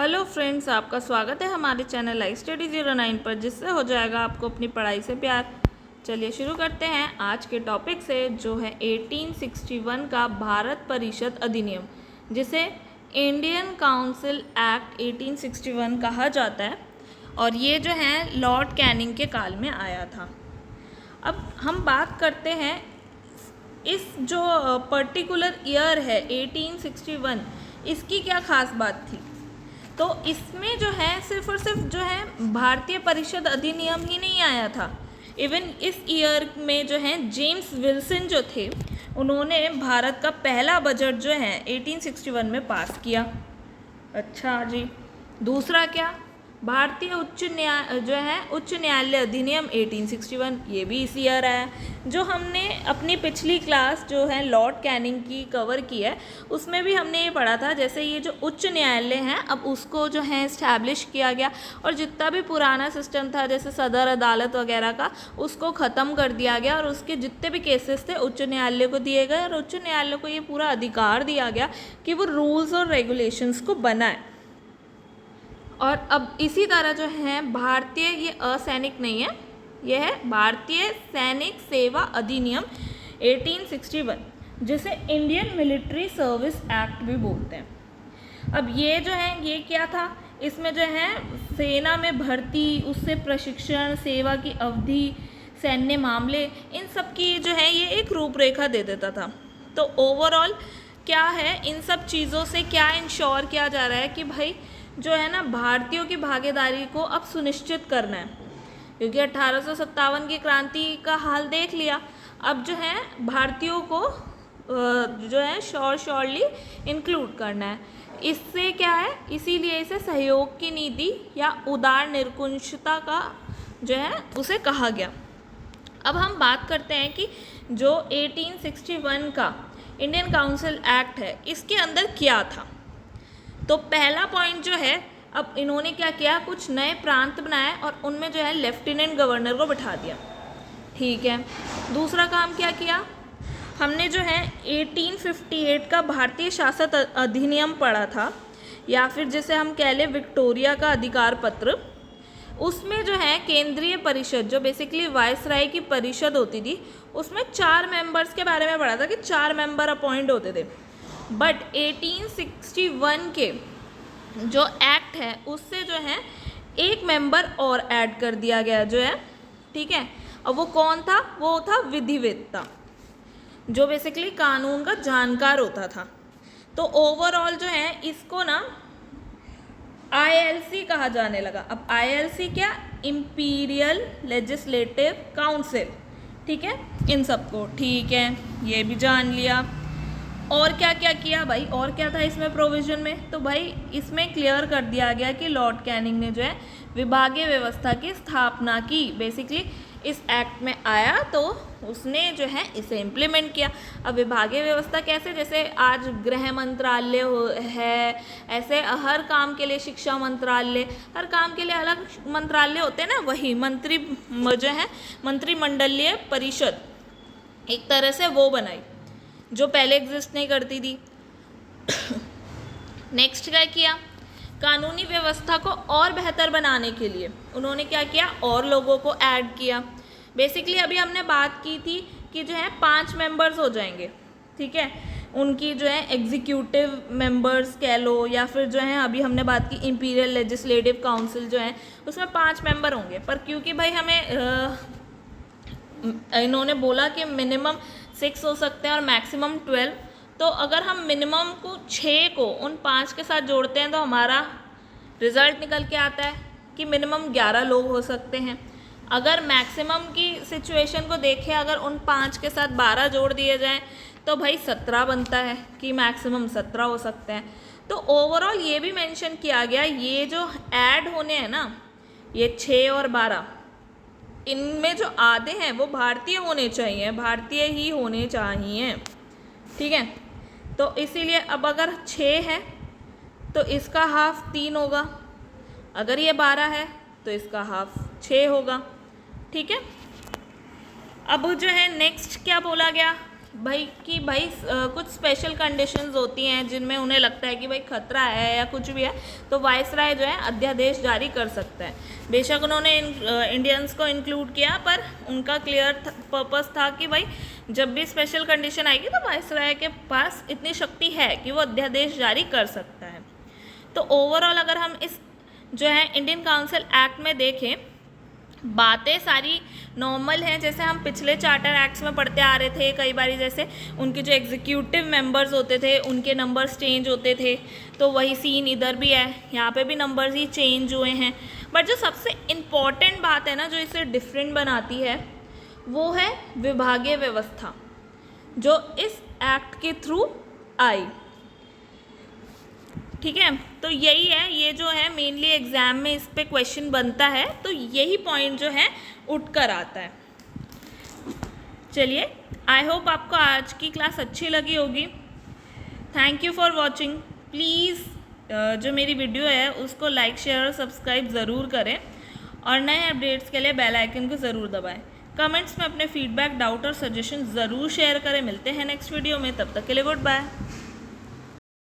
Hello friends, आपका स्वागत है हमारे चैनल लाइफ स्टडी 09 पर, जिससे हो जाएगा आपको अपनी पढ़ाई से प्यार। चलिए शुरू करते हैं आज के टॉपिक से, जो है 1861 का भारत परिषद अधिनियम, जिसे इंडियन काउंसिल एक्ट 1861 कहा जाता है। और ये जो है लॉर्ड कैनिंग के काल में आया था। अब हम बात करते हैं इस जो पर्टिकुलर ईयर है 1861, इसकी क्या खास बात थी। तो इसमें जो है सिर्फ और सिर्फ जो है भारतीय परिषद अधिनियम ही नहीं आया था। इवन इस ईयर में जो है जेम्स विल्सन जो थे, उन्होंने भारत का पहला बजट जो है 1861 में पास किया। अच्छा जी। दूसरा क्या, भारतीय उच्च न्यायालय अधिनियम 1861, ये भी इसी ईयर है। जो हमने अपनी पिछली क्लास जो है लॉर्ड कैनिंग की कवर की है, उसमें भी हमने ये पढ़ा था। जैसे ये जो उच्च न्यायालय है, अब उसको जो है इस्टेब्लिश किया गया, और जितना भी पुराना सिस्टम था जैसे सदर अदालत वगैरह का, उसको ख़त्म कर दिया गया, और उसके जितने भी केसेस थे उच्च न्यायालय को दिए गए, और उच्च न्यायालय को ये पूरा अधिकार दिया गया कि वो रूल्स और रेगुलेशंस को बनाए। और अब इसी तरह जो है भारतीय, ये असैनिक नहीं है, यह है भारतीय सैनिक सेवा अधिनियम 1861, जिसे इंडियन मिलिट्री सर्विस एक्ट भी बोलते हैं। अब ये जो है ये क्या था, इसमें जो है सेना में भर्ती, उससे प्रशिक्षण, सेवा की अवधि, सैन्य मामले, इन सब की जो है ये एक रूपरेखा दे देता था। तो ओवरऑल क्या है, इन सब चीज़ों से क्या इंश्योर किया जा रहा है कि भाई जो है ना भारतीयों की भागीदारी को अब सुनिश्चित करना है, क्योंकि 1857 की क्रांति का हाल देख लिया। अब जो है भारतीयों को जो है श्योरली इंक्लूड करना है। इससे क्या है, इसीलिए इसे सहयोग की नीति या उदार निरंकुशता का जो है उसे कहा गया। अब हम बात करते हैं कि जो 1861 का इंडियन काउंसिल एक्ट है, इसके अंदर क्या था। तो पहला पॉइंट जो है, अब इन्होंने क्या किया, कुछ नए प्रांत बनाए और उनमें जो है लेफ्टिनेंट गवर्नर को बिठा दिया। ठीक है। दूसरा काम क्या किया, हमने जो है 1858 का भारतीय शासन अधिनियम पढ़ा था, या फिर जिसे हम कह लें विक्टोरिया का अधिकार पत्र। उसमें जो है केंद्रीय परिषद, जो बेसिकली वायसराय की परिषद होती थी, उसमें 4 मेंबर्स के बारे में पढ़ा था कि 4 मेंबर अपॉइंट होते थे। बट 1861 के जो एक्ट है, उससे जो है एक मेंबर और ऐड कर दिया गया जो है। ठीक है। अब वो कौन था, वो था विधिवेत्ता, जो बेसिकली कानून का जानकार होता था। तो ओवरऑल जो है इसको ना ILC कहा जाने लगा। अब ILC क्या, इंपीरियल लेजिस्लेटिव काउंसिल। ठीक है, इन सबको ठीक है, ये भी जान लिया। और क्या क्या किया भाई, और क्या था इसमें प्रोविजन में, तो भाई इसमें क्लियर कर दिया गया कि लॉर्ड कैनिंग ने जो है विभागीय व्यवस्था की स्थापना की। बेसिकली इस एक्ट में आया तो उसने जो है इसे इम्प्लीमेंट किया। अब विभागीय व्यवस्था कैसे, जैसे आज गृह मंत्रालय है, ऐसे हर काम के लिए शिक्षा मंत्रालय, हर काम के लिए अलग मंत्रालय होते हैं ना, वही मंत्री जो है मंत्रिमंडलीय परिषद एक तरह से वो बनाई, जो पहले एग्जिस्ट नहीं करती थी। नेक्स्ट क्या किया, कानूनी व्यवस्था को और बेहतर बनाने के लिए उन्होंने क्या किया, और लोगों को ऐड किया। बेसिकली अभी हमने बात की थी कि जो है 5 मेंबर्स हो जाएंगे। ठीक है, उनकी जो है एग्जीक्यूटिव मेंबर्स कह लो, या फिर जो है अभी हमने बात की इंपीरियल लेजिस्लेटिव काउंसिल जो है, उसमें 5 मेंबर होंगे। पर क्योंकि भाई हमें इन्होंने बोला कि मिनिमम 6 हो सकते हैं और मैक्सिमम 12, तो अगर हम मिनिमम को 6 को उन 5 के साथ जोड़ते हैं तो हमारा रिजल्ट निकल के आता है कि मिनिमम 11 लोग हो सकते हैं। अगर मैक्सिमम की सिचुएशन को देखें, अगर उन 5 के साथ 12 जोड़ दिए जाएं तो भाई 17 बनता है कि मैक्सिमम 17 हो सकते हैं। तो ओवरऑल ये भी मेंशन किया गया, ये जो ऐड होने हैं ना, ये 6 और 12, इनमें जो आधे हैं वो भारतीय होने चाहिए, भारतीय ही होने चाहिए। ठीक है, तो इसीलिए अब अगर 6 है तो इसका हाफ 3 होगा, अगर ये 12 है तो इसका हाफ 6 होगा। ठीक है। अब जो है नेक्स्ट क्या बोला गया भाई कि भाई कुछ स्पेशल कंडीशंस होती हैं जिनमें उन्हें लगता है कि भाई खतरा है या कुछ भी है, तो वायसराय जो है अध्यादेश जारी कर सकता है। बेशक उन्होंने इंडियंस को इंक्लूड किया, पर उनका क्लियर पर्पस था कि भाई जब भी स्पेशल कंडीशन आएगी तो वायसराय के पास इतनी शक्ति है कि वो अध्यादेश जारी कर सकता है। तो ओवरऑल अगर हम इस जो है इंडियन काउंसिल एक्ट में देखें, बातें सारी नॉर्मल हैं, जैसे हम पिछले चार्टर एक्ट्स में पढ़ते आ रहे थे। कई बारी जैसे उनके जो एग्जीक्यूटिव मेंबर्स होते थे उनके नंबर्स चेंज होते थे, तो वही सीन इधर भी है, यहाँ पे भी नंबर्स ही चेंज हुए हैं। बट जो सबसे इम्पॉर्टेंट बात है ना, जो इसे डिफरेंट बनाती है, वो है विभागीय व्यवस्था जो इस एक्ट के थ्रू आई। ठीक है, तो यही है, ये जो है मेनली एग्ज़ाम में इस पे क्वेश्चन बनता है, तो यही पॉइंट जो है उठ कर आता है। चलिए, आई होप आपको आज की क्लास अच्छी लगी होगी। Thank you for watching. Please जो मेरी वीडियो है उसको लाइक, शेयर और सब्सक्राइब ज़रूर करें, और नए अपडेट्स के लिए बेल आइकन को ज़रूर दबाएं। कमेंट्स में अपने फीडबैक, डाउट और सजेशन ज़रूर शेयर करें। मिलते हैं नेक्स्ट वीडियो में, तब तक के लिए गुड बाय।